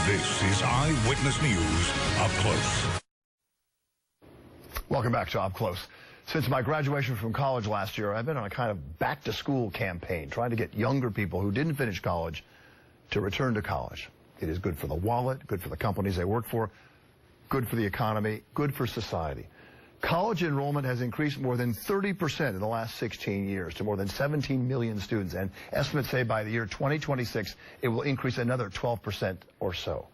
This is Eyewitness News Up Close. Welcome back to Up Close. Since my graduation from college last year, I've been on a kind of back-to-school campaign, trying to get younger people who didn't finish college to return to college. It is good for the wallet, good for the companies they work for, good for the economy, good for society. College enrollment has increased more than 30% in the last 16 years to more than 17 million students, and estimates say by the year 2026, it will increase another 12% or so.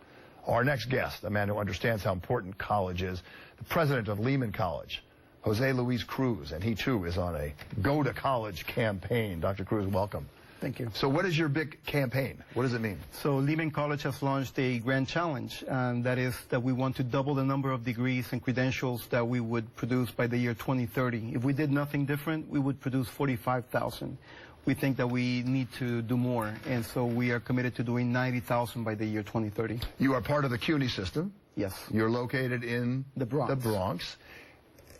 Our next guest, a man who understands how important college is, the president of Lehman College, Jose Luis Cruz, and he too is on a Go to College campaign. Dr. Cruz, welcome. Thank you. So what is your big campaign? What does it mean? So Lehman College has launched a grand challenge, and that is that we want to double the number of degrees and credentials that we would produce by the year 2030. If we did nothing different, we would produce 45,000. We think that we need to do more, and so we are committed to doing 90,000 by the year 2030. You are part of the CUNY system. Yes. You're located in the Bronx.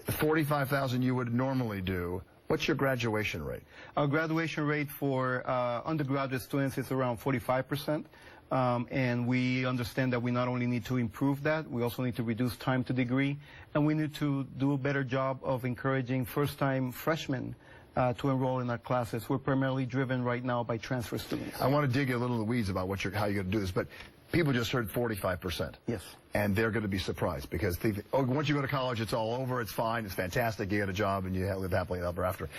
45,000 you would normally do. What's your graduation rate? Our graduation rate for undergraduate students is around 45%. And we understand that we not only need to improve that, we also need to reduce time to degree, and we need to do a better job of encouraging first-time freshmen to enroll in our classes. We're primarily driven right now by transfer students. I want to dig a little in the weeds about how you're going to do this, but people just heard 45%. Yes. And they're going to be surprised because they think, oh, once you go to college, it's all over, it's fine, it's fantastic, you get a job, and you live happily ever after.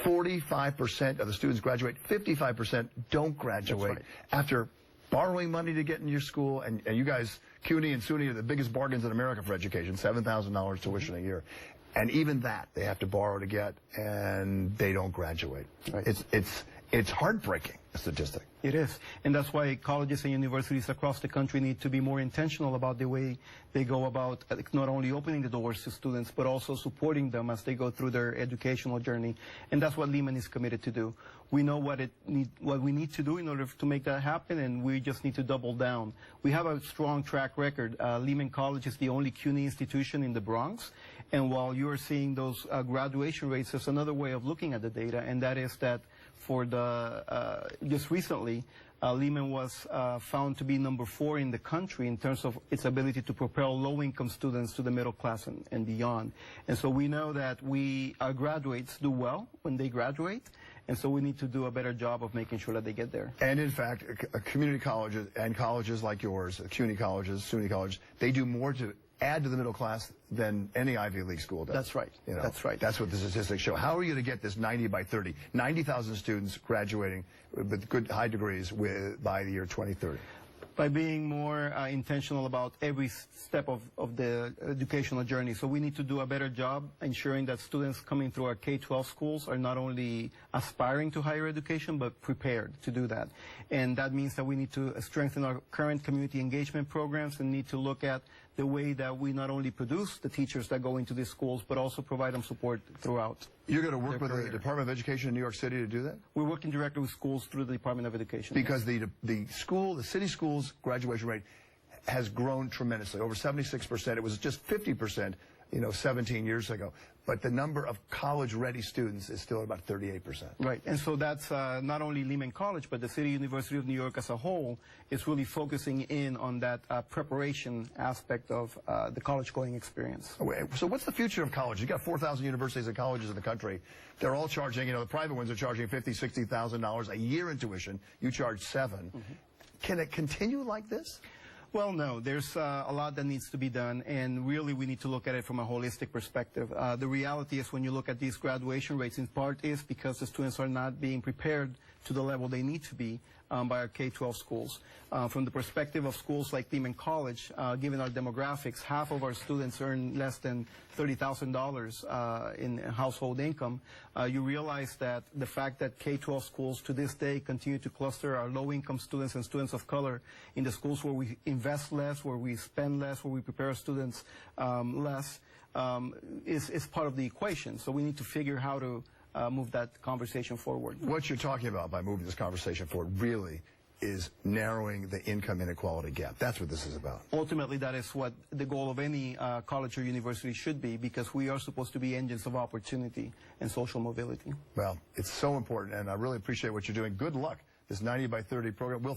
45% of the students graduate, 55% don't graduate after borrowing money to get in your school, and you guys, CUNY and SUNY, are the biggest bargains in America for education, $7,000 tuition a year. And even that, they have to borrow to get, and they don't graduate. Right. It's heartbreaking, a statistic. It is, and that's why colleges and universities across the country need to be more intentional about the way they go about not only opening the doors to students, but also supporting them as they go through their educational journey. And that's what Lehman is committed to do. We know what we need to do in order to make that happen, and we just need to double down. We have a strong track record. Lehman College is the only CUNY institution in the Bronx, and while you are seeing those graduation rates, there's another way of looking at the data, and that is that for just recently, Lehman was found to be number 4 in the country in terms of its ability to propel low-income students to the middle class and beyond. And so we know that our graduates do well when they graduate, and so we need to do a better job of making sure that they get there. And in fact, community colleges and colleges like yours, CUNY colleges, SUNY colleges, they do more to add to the middle class than any Ivy League school does. That's right. You know, that's right. That's what the statistics show. How are you going to get this 90 by 30? 90,000 students graduating with good high degrees by the year 2030. By being more intentional about every step of the educational journey. So we need to do a better job ensuring that students coming through our K-12 schools are not only aspiring to higher education, but prepared to do that. And that means that we need to strengthen our current community engagement programs and need to look at the way that we not only produce the teachers that go into these schools, but also provide them support throughout. You're going to work with the Department of Education in New York City to do that? We're working directly with schools through the Department of Education. Because the city schools graduation rate has grown tremendously, over 76%. It was just 50%, 17 years ago. But the number of college-ready students is still about 38%. Right, and so that's not only Lehman College, but the City University of New York as a whole is really focusing in on that preparation aspect of the college-going experience. So what's the future of college? You've got 4,000 universities and colleges in the country. They're all charging, the private ones are charging $50,000, $60,000 a year in tuition. You charge $7,000. Can it continue like this? Well, no. There's a lot that needs to be done, and really we need to look at it from a holistic perspective. The reality is when you look at these graduation rates, in part is because the students are not being prepared to the level they need to be by our K-12 schools. From the perspective of schools like Lehman College, given our demographics, half of our students earn less than $30,000 in household income. You realize that the fact that K-12 schools to this day continue to cluster our low-income students and students of color in the schools where we invest less, where we spend less, where we prepare our students less, is part of the equation. So we need to figure how to move that conversation forward. What you're talking about by moving this conversation forward really is narrowing the income inequality gap. That's what this is about. Ultimately, that is what the goal of any college or university should be, because we are supposed to be engines of opportunity and social mobility. Well, it's so important, and I really appreciate what you're doing. Good luck. This 90 by 30 program. We'll